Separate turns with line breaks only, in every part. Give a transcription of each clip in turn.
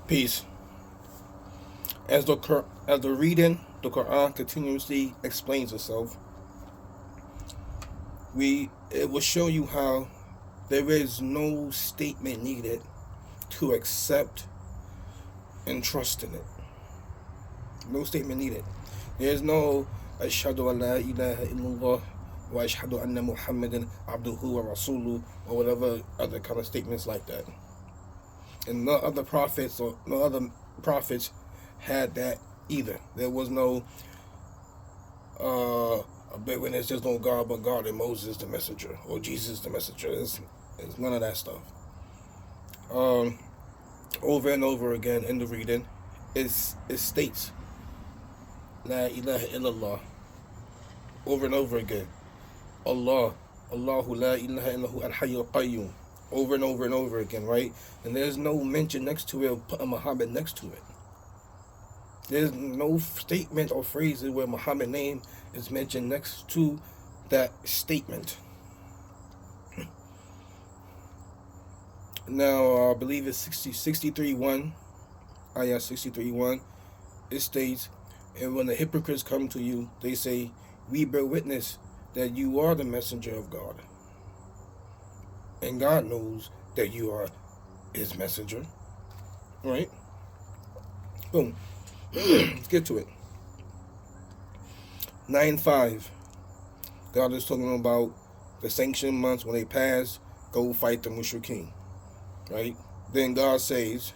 Peace. As the reading, the Quran continuously explains itself. It will show you how there is no statement needed to accept and trust in it. No statement needed. There's no ashhadu an la ilaha illallah wa ashhadu anna Muhammadan abduhu wa rasuluhu or whatever other kind of statements like that. And no other prophets had that either. There was no a bit when there's just no God but God and Moses the messenger or Jesus the messenger. It's none of that stuff. Over and over again in the reading, it states La ilaha illallah over and over again. Allahu la ilaha illahu al-hayyul qayyum over and over again, right? And there's no mention next to it or putting Muhammad next to it. There's no statement or phrases where Muhammad's name is mentioned next to that statement. Now, I believe it's 63:1, ayah 63:1. It states, and when the hypocrites come to you, they say, we bear witness that you are the messenger of God. And God knows that you are his messenger. Right? Boom. Let's get to it. 9:5. God is talking about the sanctioned months when they pass, go fight the mushrikeen. Right? Then God says,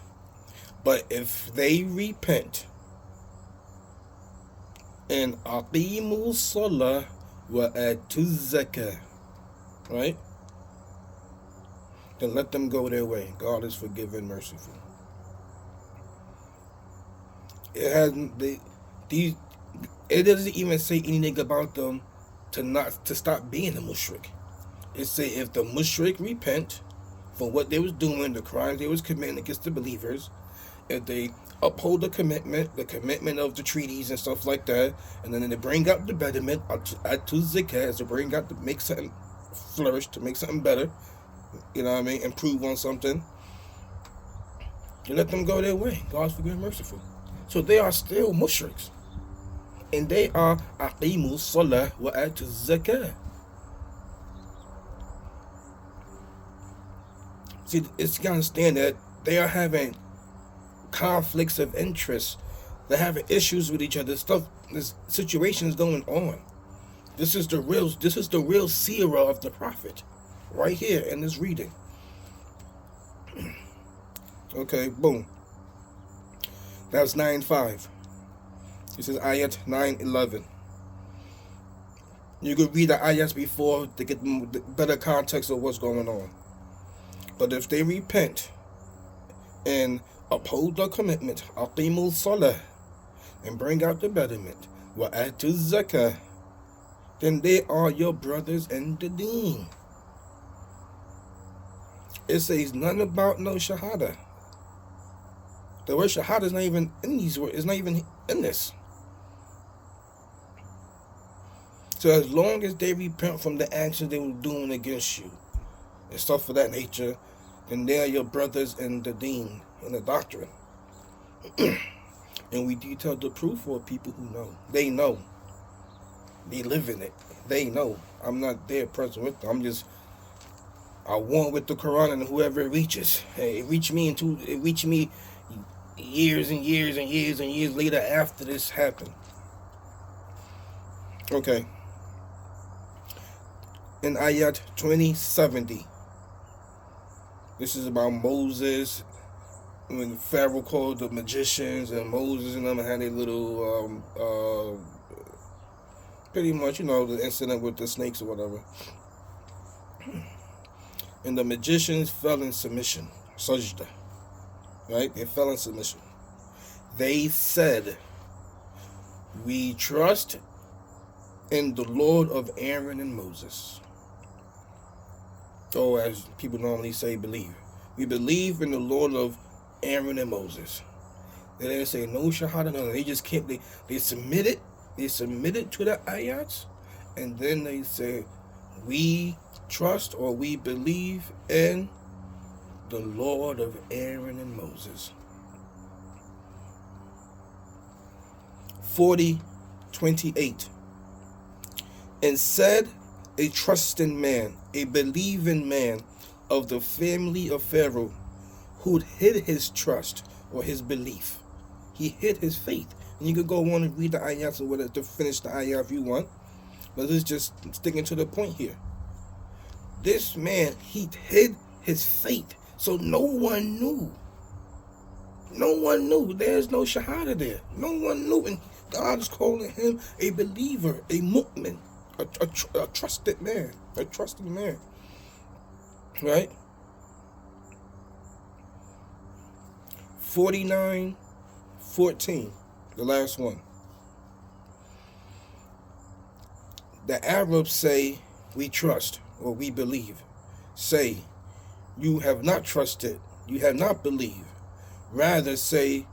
but if they repent and aqimu salah wa atu zakah, right? Then let them go their way. God is forgiving, merciful. It doesn't even say anything about them to stop being a mushrik. It say if the mushrik repent for what they was doing, the crimes they was committing against the believers, if they uphold the commitment of the treaties and stuff like that, and then they bring out the betterment, atu zakah, to bring out to make something flourish, to make something better, you know what I mean, improve on something, you let them go their way. God's forgiving, merciful. So they are still mushriks. And they are aqimu salah wa atu zakah. See, it's got to understand that they are having conflicts of interest. They're having issues with each other. This situations going on. This is the real seerah of the prophet, right here in this reading. Okay, boom. That's 9:5. This is ayat 9:11. You could read the ayats before to get the better context of what's going on. But if they repent and uphold the commitment, aqimu salah, and bring out the betterment, wa atu zakah, then they are your brothers in the deen. It says nothing about no shahadah. The word shahadah is not even in these words. It's not even in this. So as long as they repent from the actions they were doing against you and stuff of that nature, then they are your brothers in the deen, in the doctrine. And we detailed the proof for people who know. They know. They live in it. They know. I'm not there present with them. I want with the Quran and whoever it reaches. Hey, it reached me years and years and years and years later after this happened. Okay. In ayat 2070, this is about Moses, when Pharaoh called the magicians, and Moses and them had a little, pretty much, the incident with the snakes or whatever. And the magicians fell in submission, sajda, right? They fell in submission. They said, we trust in the Lord of Aaron and Moses. Or as people normally say, believe. We believe in the Lord of Aaron and Moses. They didn't say no shahadah, no. They just kept, they submitted to the ayats, and then they say, we trust or we believe in the Lord of Aaron and Moses. 40:28. And said a trusting man, a believing man of the family of Pharaoh, who'd hid his trust or his belief. He hid his faith. And you could go on and read the ayahs or whatever to finish the ayah if you want. But let's just sticking to the point here. This man, he hid his faith. So no one knew. No one knew. There's no shahadah there. No one knew. And God is calling him a believer, a mu'min, a trusted man. A trusted man. Right? 49:14. The last one. The Arabs say, we trust, or we believe. Say, you have not trusted, you have not believed. Rather say,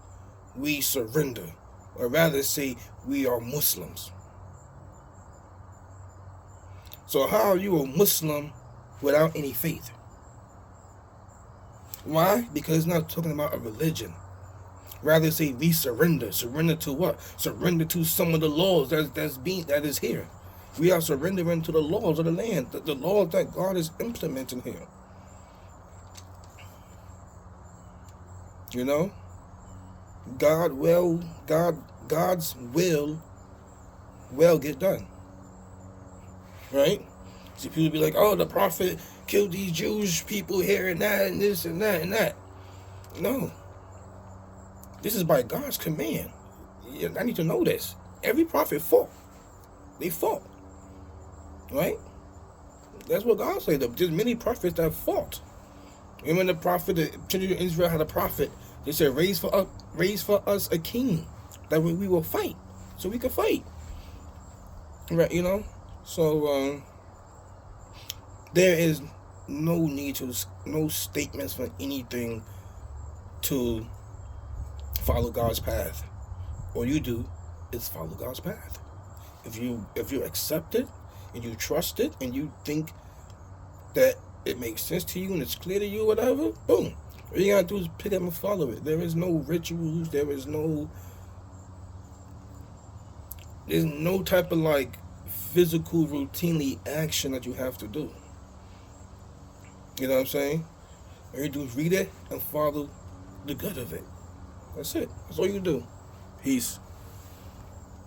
we surrender. Or rather say, we are Muslims. So how are you a Muslim without any faith? Why? Because it's not talking about a religion. Rather say we surrender. Surrender to what? Surrender to some of the laws that is here. We are surrendering to the laws of the land, the laws that God is implementing here. You know, God's will get done. Right? See, people be like, oh, the prophet killed these Jewish people here and that and this and that and that. No. This is by God's command. I need to know this. Every prophet fought. They fought. Right? That's what God said. There's many prophets that fought. And when the children of Israel had a prophet, they said, raise for us a king, that we will fight. So we could fight. Right, you know? So there is no need to, no statements for anything to follow God's path. All you do is follow God's path. If you accept it and you trust it and you think that it makes sense to you and it's clear to you, whatever, boom. All you gotta do is pick up and follow it. There is no rituals. There's no type of like physical routinely action that you have to do. You know what I'm saying? All you do is read it and follow the good of it. That's it. That's all you do. Peace.